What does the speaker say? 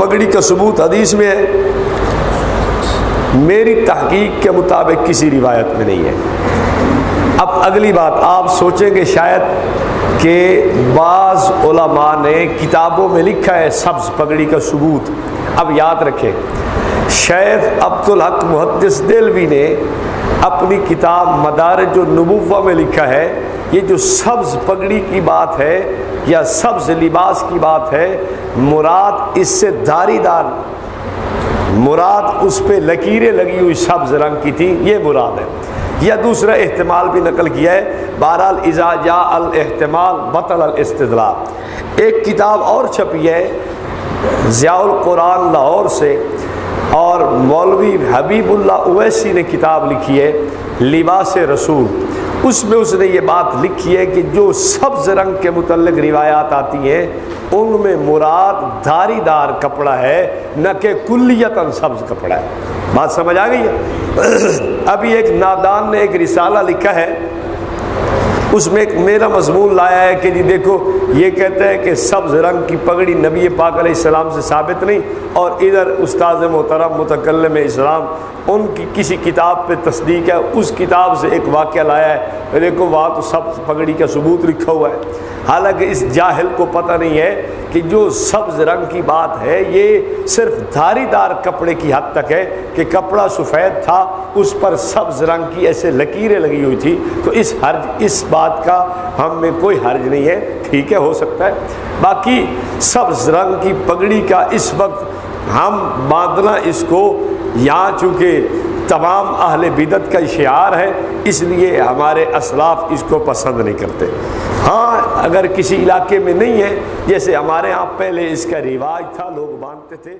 پگڑی کا ثبوت حدیث میں ہے، میری تحقیق کے مطابق کسی روایت میں نہیں ہے۔ اب اگلی بات، آپ سوچیں گے شاید کہ بعض علماء نے کتابوں میں لکھا ہے سبز پگڑی کا ثبوت۔ اب یاد رکھیں، شیخ عبدالحق محدث دہلوی نے اپنی کتاب مدارج النبوہ میں لکھا ہے یہ جو سبز پگڑی کی بات ہے یا سبز لباس کی بات ہے، مراد اس سے دھاری دار، مراد اس پہ لکیریں لگی ہوئی سبز رنگ کی تھی، یہ مراد ہے۔ یا دوسرا احتمال بھی نقل کیا ہے، بہرحال اذا جاء الاحتمال بطل الاستدلال۔ ایک کتاب اور چھپی ہے ضیاء القرآن لاہور سے، اور مولوی حبیب اللہ اویسی نے کتاب لکھی ہے لباس رسول، اس میں اس نے یہ بات لکھی ہے کہ جو سبز رنگ کے متعلق روایات آتی ہیں ان میں مراد دھاری دار کپڑا ہے، نہ کہ کلیتاً سبز کپڑا ہے۔ بات سمجھ آ گئی ہے؟ ابھی ایک نادان نے ایک رسالہ لکھا ہے، اس میں ایک میرا مضمون لایا ہے کہ جی دیکھو یہ کہتا ہے کہ سبز رنگ کی پگڑی نبی پاک علیہ السلام سے ثابت نہیں، اور ادھر استاد محترم متکلم اسلام ان کی کسی کتاب پہ تصدیق ہے، اس کتاب سے ایک واقعہ لایا ہے، دیکھو وہاں تو سبز پگڑی کا ثبوت لکھا ہوا ہے۔ حالانکہ اس جاہل کو پتہ نہیں ہے کہ جو سبز رنگ کی بات ہے یہ صرف دھاری دار کپڑے کی حد تک ہے کہ کپڑا سفید تھا، اس پر سبز رنگ کی ایسے لکیریں لگی ہوئی تھی، تو اس بات کا ہم میں کوئی حرج نہیں ہے، ٹھیک ہے، ہو سکتا ہے۔ باقی سبز رنگ کی پگڑی کا اس وقت ہم باندھنا اس کو یہاں چونکہ تمام اہل بدعت کا شعار ہے، اس لیے ہمارے اسلاف اس کو پسند نہیں کرتے۔ ہاں اگر کسی علاقے میں نہیں ہے، جیسے ہمارے ہاں پہلے اس کا رواج تھا، لوگ باندھتے تھے۔